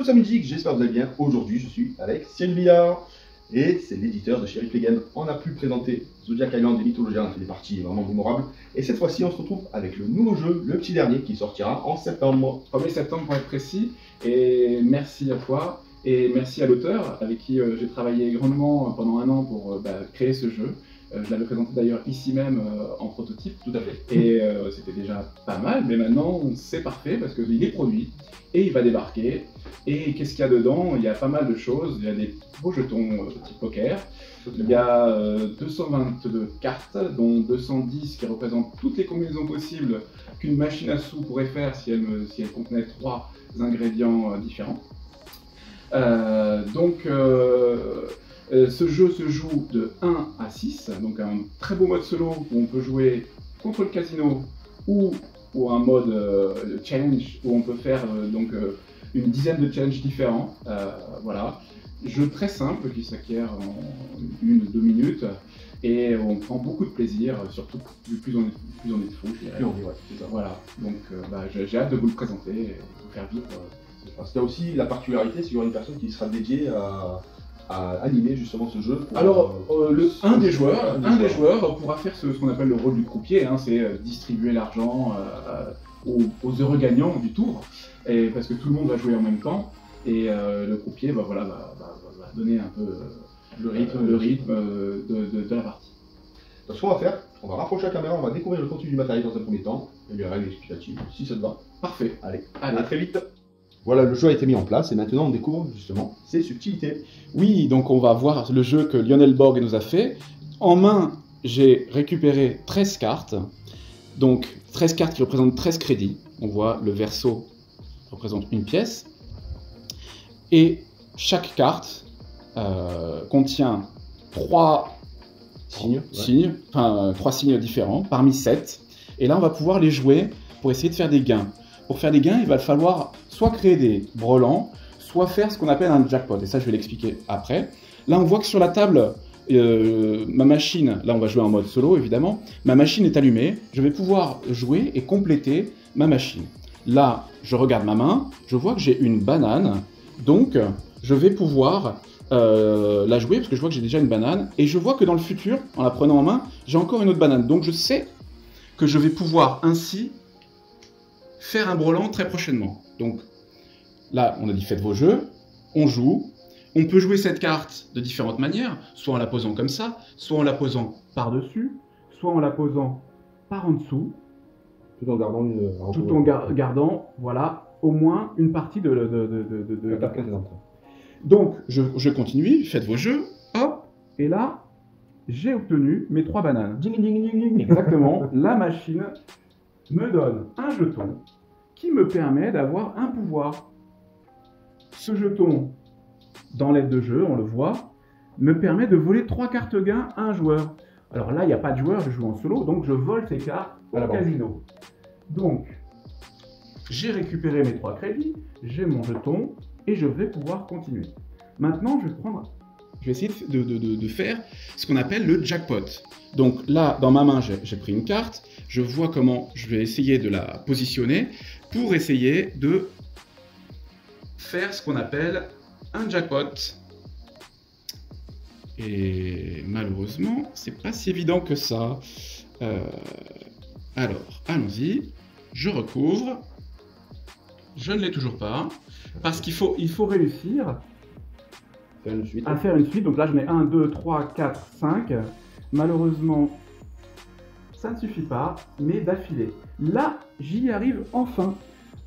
sa musique, j'espère que vous allez bien. Aujourd'hui, je suis avec Sylvia et c'est l'éditeur de Sheriff Legend. On a pu présenter Zodiac Island et Mythologia, on a fait des parties vraiment mémorables. Et cette fois-ci, on se retrouve avec le nouveau jeu, le petit dernier, qui sortira en septembre. 1er septembre pour être précis. Et merci à toi et merci à l'auteur avec qui j'ai travaillé grandement pendant un an pour créer ce jeu. Je l'avais présenté d'ailleurs ici même en prototype. Tout à fait. Et c'était déjà pas mal, mais maintenant c'est parfait parce qu'il est produit et il va débarquer. Et qu'est-ce qu'il y a dedans? Il y a pas mal de choses. Il y a des beaux jetons type poker. Il y a 222 cartes, dont 210 qui représentent toutes les combinaisons possibles qu'une machine à sous pourrait faire si elle contenait 3 ingrédients différents. Ce jeu se joue de 1 à 6, donc un très beau mode solo où on peut jouer contre le casino ou un mode challenge où on peut faire une dizaine de challenges différents. Voilà. Jeu très simple qui s'acquiert en 1-2 minutes et on prend beaucoup de plaisir, surtout plus on est fou, je dirais. Voilà, donc j'ai hâte de vous le présenter et de vous faire vivre. Parce qu'il y a aussi la particularité, c'est qu'il y aura une personne qui sera dédiée à animer justement ce jeu. Alors, un des joueurs pourra faire ce qu'on appelle le rôle du croupier, hein, c'est distribuer l'argent aux heureux gagnants du tour, parce que tout le monde va jouer en même temps, et le croupier va donner un peu le rythme de la partie. Donc, ce qu'on va faire, on va rapprocher la caméra, on va découvrir le contenu du matériel dans un premier temps, et les règles explicatives, si ça te va. Parfait. Allez, à très vite. Voilà, le jeu a été mis en place et maintenant on découvre justement ses subtilités. Oui, donc on va voir le jeu que Lionel Borg nous a fait. En main, j'ai récupéré 13 cartes. Donc 13 cartes qui représentent 13 crédits. On voit le verso représente une pièce. Et chaque carte contient 3 signes différents parmi 7. Et là, on va pouvoir les jouer pour essayer de faire des gains. Pour faire des gains, il va falloir soit créer des brelans, soit faire ce qu'on appelle un jackpot. Et ça, je vais l'expliquer après. Là, on voit que sur la table, ma machine, là on va jouer en mode solo évidemment, ma machine est allumée. Je vais pouvoir jouer et compléter ma machine. Là, je regarde ma main, je vois que j'ai une banane. Donc, je vais pouvoir la jouer parce que je vois que j'ai déjà une banane. Et je vois que dans le futur, en la prenant en main, j'ai encore une autre banane. Donc, je sais que je vais pouvoir ainsi faire un brelan très prochainement. Donc là, on a dit faites vos jeux, on joue. On peut jouer cette carte de différentes manières, soit en la posant comme ça, soit en la posant par-dessus, soit en la posant par en dessous. Tout en gardant gardant, voilà, au moins une partie de la carte précédente. Donc, je continue, faites vos jeux, hop, et là, j'ai obtenu mes 3 bananes. Ding, ding, ding, ding. Exactement, la machine me donne un jeton qui me permet d'avoir un pouvoir. Ce jeton, dans l'aide de jeu, on le voit, me permet de voler 3 cartes gains à un joueur. Alors là, il n'y a pas de joueur, je joue en solo, donc je vole ces cartes au casino. Donc, j'ai récupéré mes 3 crédits, j'ai mon jeton, et je vais pouvoir continuer. Maintenant, je vais essayer de faire ce qu'on appelle le jackpot. Donc là, dans ma main, j'ai pris une carte. Je vois comment je vais essayer de la positionner pour essayer de faire ce qu'on appelle un jackpot. Et malheureusement, c'est pas si évident que ça. Alors, allons-y. Je recouvre. Je ne l'ai toujours pas. Parce qu'il faut réussir à faire une suite. Donc là, je mets 1, 2, 3, 4, 5. Malheureusement, ça ne suffit pas, mais d'affilée. Là, j'y arrive enfin.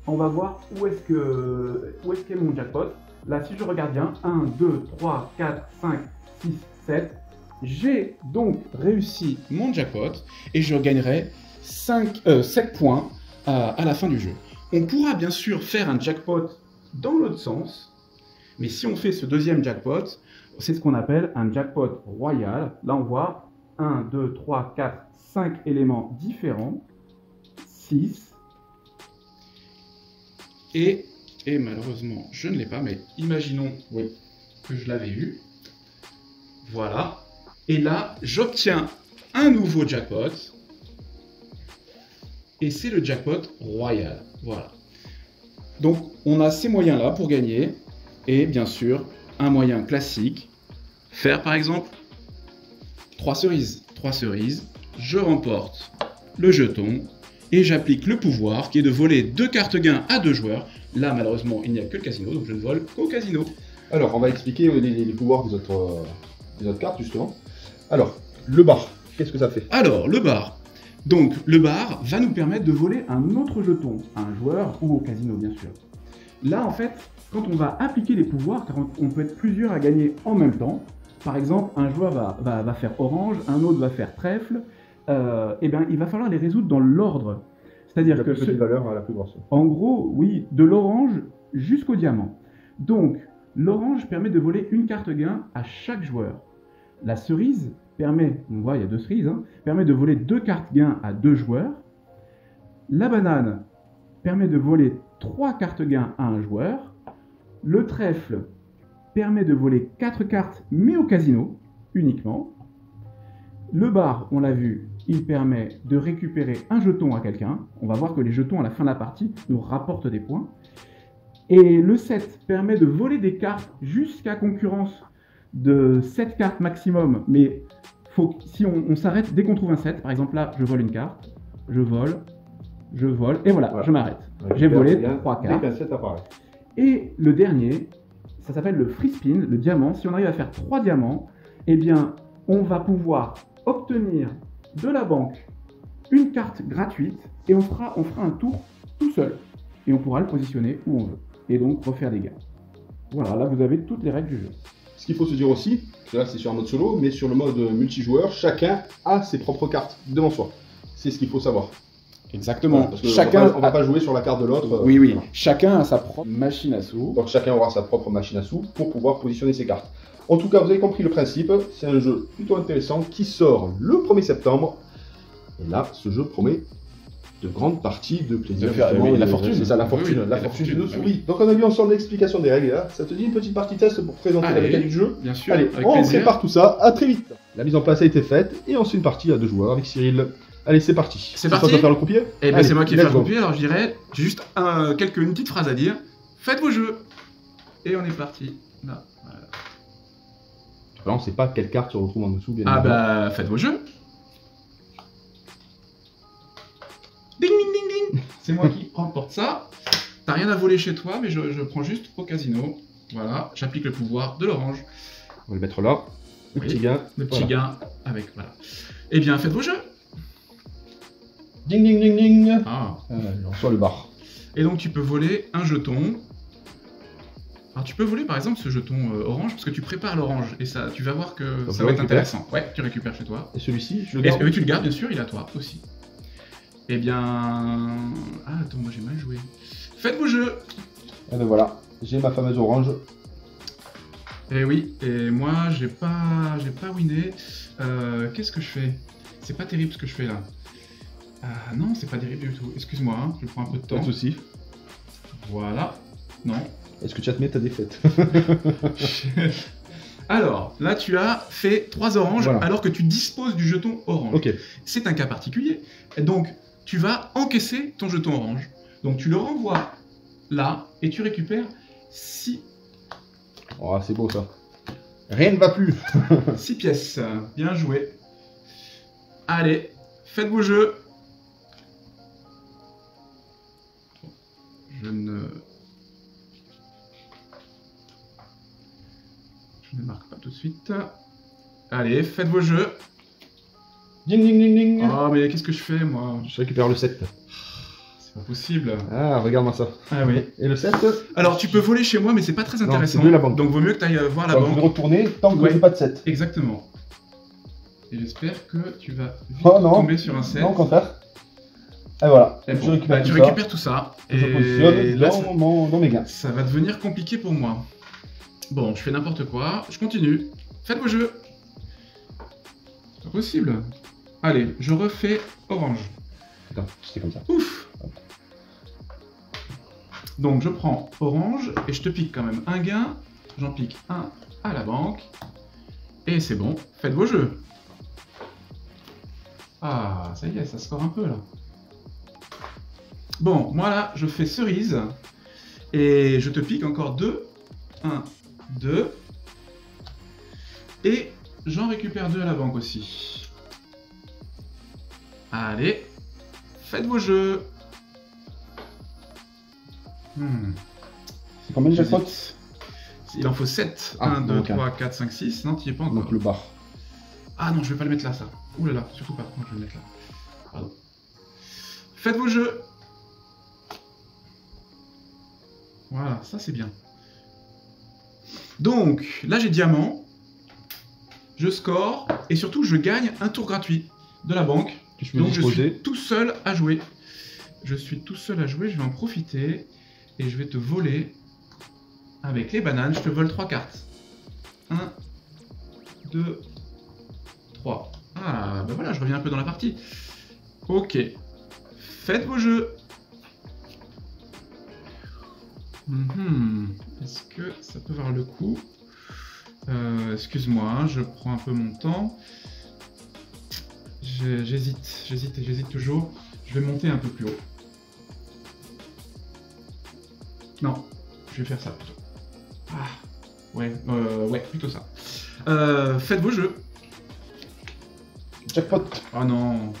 On va voir où est-ce qu'est mon jackpot. Là, si je regarde bien, 1, 2, 3, 4, 5, 6, 7. J'ai donc réussi mon jackpot et je gagnerai 7 points à la fin du jeu. On pourra bien sûr faire un jackpot dans l'autre sens, mais si on fait ce deuxième jackpot, c'est ce qu'on appelle un jackpot royal. Là, on voit 1, 2, 3, 4, 5 éléments différents, 6. Et malheureusement, je ne l'ai pas, mais imaginons que je l'avais eu. Voilà. Et là, j'obtiens un nouveau jackpot. Et c'est le jackpot royal. Voilà. Donc, on a ces moyens-là pour gagner. Et bien sûr, un moyen classique, faire par exemple 3 cerises. 3 cerises, je remporte le jeton et j'applique le pouvoir qui est de voler 2 cartes gains à 2 joueurs. Là, malheureusement, il n'y a que le casino, donc je ne vole qu'au casino. Alors, on va expliquer les pouvoirs des autres cartes, justement. Alors, le bar, qu'est-ce que ça fait? Alors, le bar. Donc, le bar va nous permettre de voler un autre jeton à un joueur ou au casino, bien sûr. Là, en fait, quand on va appliquer les pouvoirs, car on peut être plusieurs à gagner en même temps, par exemple, un joueur va faire orange, un autre va faire trèfle, et bien, il va falloir les résoudre dans l'ordre. C'est-à-dire que... La plus petite valeur à la plus grosse. En gros, oui, de l'orange jusqu'au diamant. Donc, l'orange permet de voler une carte gain à chaque joueur. La cerise permet, on voit il y a 2 cerises, permet de voler 2 cartes gain à 2 joueurs. La banane permet de voler 3 cartes gain à un joueur. Le trèfle permet de voler 4 cartes, mais au casino, uniquement. Le bar, on l'a vu, il permet de récupérer un jeton à quelqu'un. On va voir que les jetons à la fin de la partie nous rapportent des points. Et le 7 permet de voler des cartes jusqu'à concurrence de 7 cartes maximum. Mais si on s'arrête dès qu'on trouve un 7, par exemple là, je vole une carte, je vole, et voilà. Je m'arrête. J'ai volé 3 cartes. Dès qu'un 7 apparaît. Et le dernier, ça s'appelle le free spin, le diamant. Si on arrive à faire 3 diamants, eh bien, on va pouvoir obtenir de la banque une carte gratuite et on fera un tour tout seul. Et on pourra le positionner où on veut. Et donc refaire des gains. Voilà, là vous avez toutes les règles du jeu. Ce qu'il faut se dire aussi, que là c'est sur un mode solo, mais sur le mode multijoueur, chacun a ses propres cartes devant soi. C'est ce qu'il faut savoir. Exactement. Parce que chacun on va pas jouer sur la carte de l'autre. Oui. Voilà. Chacun a sa propre machine à sous. Donc chacun aura sa propre machine à sous pour pouvoir positionner ses cartes. En tout cas, vous avez compris le principe. C'est un jeu plutôt intéressant qui sort le 1er septembre. Et là, ce jeu promet de grandes parties de plaisir. La fortune. C'est ça, la fortune. Oui, la fortune de nos oui. souris. Donc on a vu ensemble l'explication des règles. Là. Ça te dit une petite partie test pour présenter la mécanique du jeu? Bien sûr. Allez, on prépare tout ça. À très vite. La mise en place a été faite et on se fait une partie à 2 joueurs avec Cyril. Allez, c'est parti. C'est parti. Tu vas faire le croupier? Eh ben c'est moi qui vais faire le go. croupier. Alors je dirais, j'ai juste une petite phrase à dire. Faites vos jeux. Et on est parti. Là. Voilà. Alors, on ne sait pas quelle carte se retrouve en dessous. Bien Ah évidemment. bah faites vos jeux. Ding ding ding ding. C'est moi qui remporte ça. T'as rien à voler chez toi, mais je prends juste au casino. Voilà, j'applique le pouvoir de l'orange. On va le mettre là. Le Oui. petit gain. Le petit gain avec, voilà. Eh bien, faites vos jeux. Ding ding ding ding. Ah. On reçoit le bar. Et donc tu peux voler un jeton. Alors tu peux voler par exemple ce jeton orange parce que tu prépares l'orange et ça, tu vas voir que Donc, ça va être intéressant. Ouais, tu récupères chez toi. Et celui-ci, je le Et garde. oui, tu le gardes bien sûr, il est à toi aussi. Eh bien... Ah attends, moi j'ai mal joué. Faites vos jeux. Et ben voilà, j'ai ma fameuse orange. Eh oui, et moi j'ai pas winné. Qu'est-ce que je fais? C'est pas terrible ce que je fais là. Ah non, c'est pas terrible du tout. Excuse-moi, hein, je prends un peu de Pas de temps. soucis. Voilà. Non. Est-ce que tu admets ta défaite? Alors, là tu as fait 3 oranges Voilà. alors que tu disposes du jeton orange. Ok. C'est un cas particulier. Et donc, tu vas encaisser ton jeton orange. Donc, tu le renvoies là et tu récupères 6 Oh, c'est beau ça. Rien ne va plus. 6 pièces. Bien joué. Allez, faites vos jeux. Je ne marque pas tout de suite. Allez, faites vos jeux. Ding ding ding ding. Oh, mais qu'est-ce que je fais, moi? Je récupère le 7. C'est pas possible. Ah, regarde-moi ça. Ah oui. Et le 7? Alors, tu peux voler chez moi, mais c'est pas très intéressant. c'est de la banque. Donc, vaut mieux que tu ailles voir la Donc, je vais banque. retourner tant que Ouais. j'ai pas de 7. Exactement. Et j'espère que tu vas vite Oh non. tomber sur un 7. Non, au contraire. Et voilà. Et bon, je récupère bah, tout tu ça. récupères tout ça. Je Et positionne là, dans mes gains. ça va devenir compliqué pour moi. Bon, je fais n'importe quoi. Je continue. Faites vos jeux. C'est pas possible. Allez, je refais orange. Attends, c'était comme ça. Ouf. Donc je prends orange et je te pique quand même un gain. J'en pique un à la banque. Et c'est bon. Faites vos jeux. Ah, ça y est, ça score un peu là. Bon, moi là, je fais cerise. Et je te pique encore 2 1, 2. Et j'en récupère 2 à la banque aussi. Allez, faites vos jeux. C'est combien de jackpots? Il en faut 7. Ah, 1, 2, ok. 3, 4, 5, 6. Non, tu n'y es pas encore. Donc le bar. Ah non, je vais pas le mettre là, ça. Ouh là là, surtout pas. Non, je vais le mettre là. Pardon. Faites vos jeux. Voilà, ça c'est bien. Donc, là j'ai diamant. Je score. Et surtout, je gagne un tour gratuit de la banque. Tu peux Donc je disposer. suis tout seul à jouer. Je suis tout seul à jouer, je vais en profiter. Et je vais te voler avec les bananes. Je te vole 3 cartes. 1, 2, 3. Ah, ben voilà, je reviens un peu dans la partie. Ok. Faites vos jeux. Est-ce que ça peut avoir le coup? Excuse-moi, hein, je prends un peu mon temps. J'hésite toujours. Je vais monter un peu plus haut. Non, je vais faire ça plutôt. Ah, ouais, plutôt ça. Faites vos jeux. Jackpot. Oh non.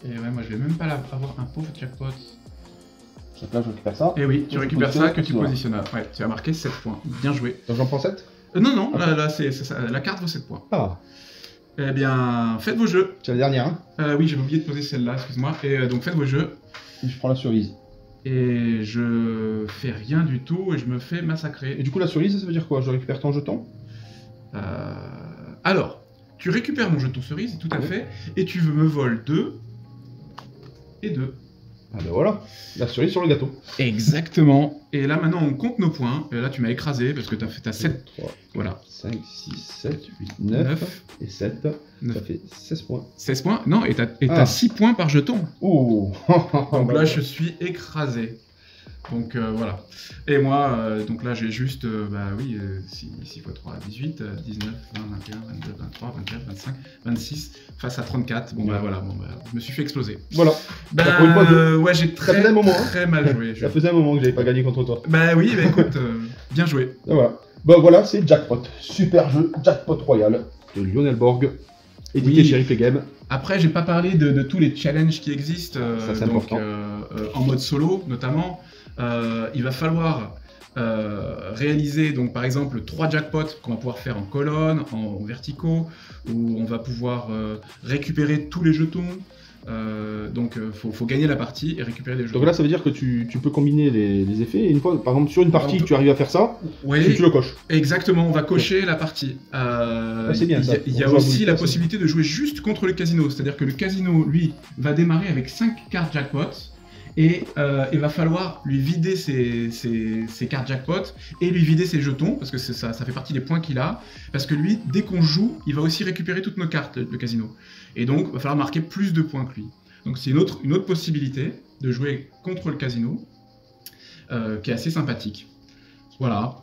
Et ouais, moi je vais même pas avoir un pauvre jackpot. Donc là, je récupère ça. Et oui, tu Donc, récupères tu ça que tu positionnes. positionnes là. Ouais, tu as marqué 7 points. Bien joué. Donc j'en prends 7. Non, Okay. là c'est ça. La carte vaut 7 points. Ah, Eh bien, faites vos jeux. c'est la dernière. Hein. Oui, j'avais oublié de poser celle-là, excuse-moi. Et donc faites vos jeux. Et je prends la cerise. Et je fais rien du tout et je me fais massacrer. Et du coup, la cerise, ça veut dire quoi? Je récupère ton jeton? Alors, tu récupères mon jeton cerise, tout à Oui. fait, et tu me voles 2 et 2. Ah ben voilà, la cerise sur le gâteau. Exactement. Et là maintenant on compte nos points. Et là tu m'as écrasé parce que tu as fait 7. 3, Voilà. 5, 6, 7, 8, 9, 9 et 7. 9. Ça fait 16 points. 16 points. Non, et t'as 6 points par jeton. Oh. Donc là je suis écrasé. Donc voilà. Et moi, donc là j'ai juste, 6 x 3, 18, 19, 20, 21, 22, 23, 24, 25, 26, face à 34. Bon bah voilà, je me suis fait exploser. Voilà. Bah, Pour une fois, ouais, j'ai faisait un moment, hein. très mal joué. Ça faisait un moment que j'avais pas gagné contre toi. Bah oui, bah écoute, bien joué. Et voilà. Bah voilà, c'est Jackpot. Super jeu Jackpot Royal de Lionel Borg. Édité Oui. chez Replay Game. Après, j'ai pas parlé de tous les challenges qui existent, Ça, c'est donc important. en mode solo notamment. Il va falloir réaliser donc par exemple 3 jackpots qu'on va pouvoir faire en colonne, en verticaux, où on va pouvoir récupérer tous les jetons. Donc faut gagner la partie et récupérer les jetons. Donc là, ça veut dire que tu peux combiner les effets. Et une fois, par exemple, sur une partie, Alors, tu arrives à faire ça, Oui, tu le coches. exactement, on va cocher la partie. c'est bien, ça. Il y a On joue à aussi bout, la ça. possibilité de jouer juste contre le casino, c'est-à-dire que le casino, lui, va démarrer avec 5 cartes jackpot, et il va falloir lui vider ses cartes jackpot, et lui vider ses jetons, parce que ça fait partie des points qu'il a, parce que lui, dès qu'on joue, il va aussi récupérer toutes nos cartes, le casino. Et donc, il va falloir marquer plus de points que lui. Donc c'est une autre possibilité de jouer contre le casino, qui est assez sympathique. Voilà.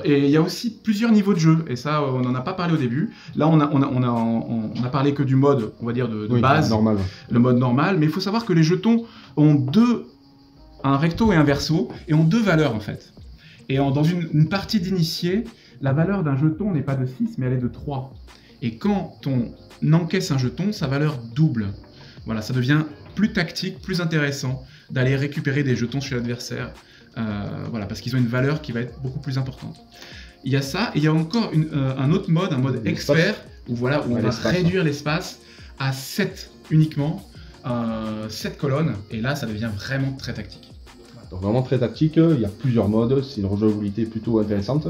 Et il y a aussi plusieurs niveaux de jeu, et ça, on n'en a pas parlé au début. Là, on a parlé que du mode, on va dire, de Oui, base, normal. le mode normal, mais il faut savoir que les jetons ont un recto et un verso, et ont 2 valeurs en fait. Et dans une partie d'initié, la valeur d'un jeton n'est pas de 6, mais elle est de 3. Et quand on encaisse un jeton, sa valeur double. Voilà, ça devient plus tactique, plus intéressant d'aller récupérer des jetons chez l'adversaire, voilà, parce qu'ils ont une valeur qui va être beaucoup plus importante. Il y a ça, et il y a encore un autre mode, un mode L'espace. expert, où on va l'espace, réduire l'espace à 7 uniquement, 7 colonnes, et là ça devient vraiment très tactique. Donc vraiment très tactique, il y a plusieurs modes, c'est une rejouabilité plutôt intéressante.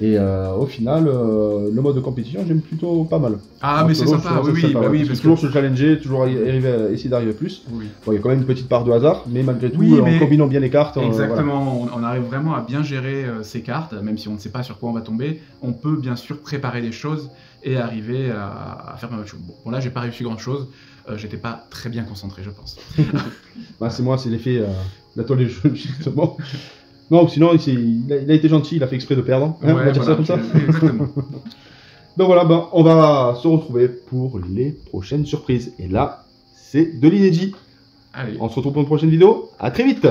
Et au final, le mode de compétition, j'aime plutôt pas mal. Ah, En mais c'est solo, sympa, je trouve ça sympa, oui, parce parce que toujours se challenger, toujours essayer d'arriver plus. Oui. Bon, il y a quand même une petite part de hasard, mais malgré tout, Oui, mais- en combinant bien les cartes, Exactement, on arrive vraiment à bien gérer ces cartes, même si on ne sait pas sur quoi on va tomber, on peut bien sûr préparer des choses et arriver à faire pas mal de choses. Bon, là j'ai pas réussi grand chose, j'étais pas très bien concentré je pense. Bah, c'est moi, c'est l'effet d'atelier de jeu, justement. Non, sinon, il a été gentil, il a fait exprès de perdre. Hein, on va dire ça comme ça. Exactement. Donc voilà, ben, on va se retrouver pour les prochaines surprises. Et là, c'est de l'inédit. Allez. On se retrouve pour une prochaine vidéo. À très vite!